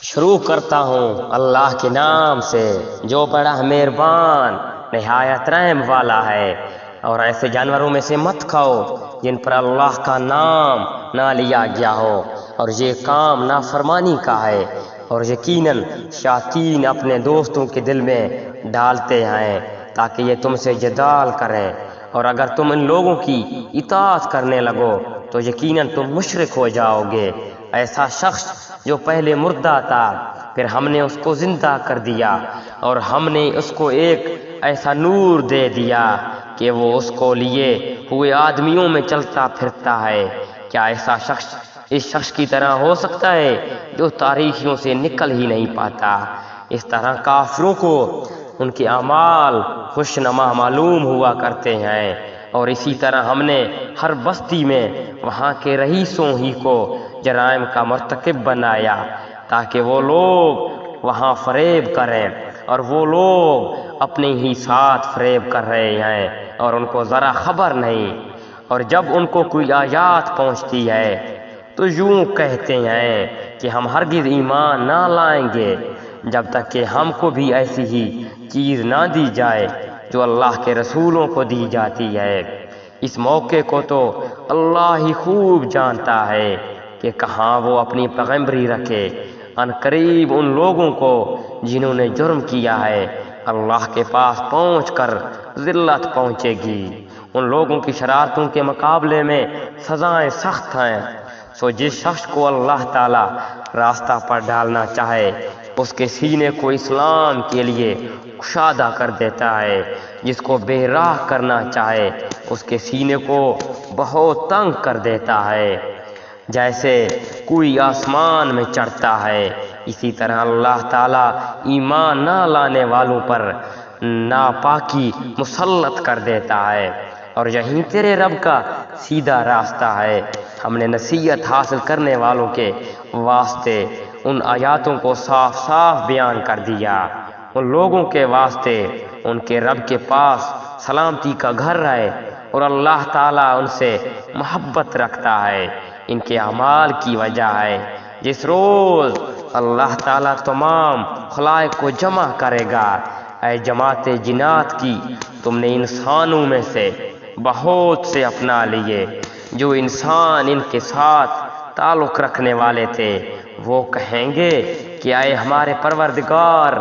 شروع کرتا ہوں اللہ کے نام سے جو بڑا مہربان نہایت رحم والا ہے۔ اور ایسے جانوروں میں سے مت کھاؤ جن پر اللہ کا نام نہ لیا گیا ہو، اور یہ کام نافرمانی کا ہے، اور یقیناً شیاطین اپنے دوستوں کے دل میں ڈالتے ہیں تاکہ یہ تم سے جدال کریں، اور اگر تم ان لوگوں کی اطاعت کرنے لگو تو یقیناً تم مشرک ہو جاؤ گے۔ ایسا شخص جو پہلے مردہ تھا، پھر ہم نے اس کو زندہ کر دیا، اور ہم نے اس کو ایک ایسا نور دے دیا کہ وہ اس کو لیے ہوئے آدمیوں میں چلتا پھرتا ہے۔ کیا ایسا شخص اس شخص کی طرح ہو سکتا ہے جو تاریکیوں سے نکل ہی نہیں پاتا؟ اس طرح کافروں کو ان کے اعمال خوشنما معلوم ہوا کرتے ہیں، اور اسی طرح ہم نے ہر بستی میں وہاں کے رئیسوں ہی کو جرائم کا مرتکب بنایا تاکہ وہ لوگ وہاں فریب کریں، اور وہ لوگ اپنے ہی ساتھ فریب کر رہے ہیں اور ان کو ذرا خبر نہیں۔ اور جب ان کو کوئی آیات پہنچتی ہے تو یوں کہتے ہیں کہ ہم ہرگز ایمان نہ لائیں گے جب تک کہ ہم کو بھی ایسی ہی چیز نہ دی جائے جو اللہ کے رسولوں کو دی جاتی ہے۔ اس موقع کو تو اللہ ہی خوب جانتا ہے کہ کہاں وہ اپنی پیغمبری رکھے۔ ان قریب ان لوگوں کو جنہوں نے جرم کیا ہے اللہ کے پاس پہنچ کر ذلت پہنچے گی۔ ان لوگوں کی شرارتوں کے مقابلے میں سزائیں سخت ہیں۔ سو جس شخص کو اللہ تعالی راستہ پر ڈالنا چاہے اس کے سینے کو اسلام کے لیے کشادہ کر دیتا ہے، جس کو بے راہ کرنا چاہے اس کے سینے کو بہت تنگ کر دیتا ہے۔ جیسے کوئی آسمان میں چڑھتا ہے، اسی طرح اللہ تعالیٰ ایمان نہ لانے والوں پر ناپاکی مسلط کر دیتا ہے، اور یہی تیرے رب کا سیدھا راستہ ہے۔ ہم نے نصیحت حاصل کرنے والوں کے واسطے ان آیاتوں کو صاف صاف بیان کر دیا۔ ان لوگوں کے واسطے ان کے رب کے پاس سلامتی کا گھر ہے، اور اللہ تعالیٰ ان سے محبت رکھتا ہے۔ ان کے اعمال کی وجہ ہے جس روز اللہ تعالیٰ تمام خلائق کو جمع کرے گا۔ اے جماعت جنات کی، تم نے انسانوں میں سے بہت سے اپنا لیے جو انسان ان کے ساتھ تعلق رکھنے والے تھے۔ وہ کہیں گے کہ اے ہمارے پروردگار،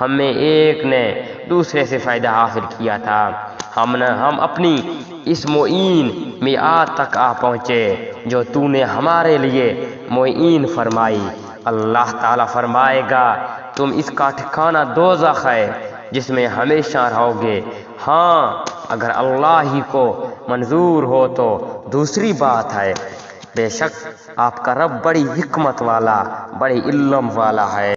ہمیں ایک نے دوسرے سے فائدہ حاصل کیا تھا، ہم اپنی اس معین میعاد تک آ پہنچے جو تو نے ہمارے لیے معین فرمائی۔ اللہ تعالیٰ فرمائے گا تم اس کا ٹھکانہ دوزخ ہے جس میں ہمیشہ رہو گے۔ ہاں اگر اللہ ہی کو منظور ہو تو دوسری بات ہے، بے شک آپ کا رب بڑی حکمت والا، بڑی علم والا ہے۔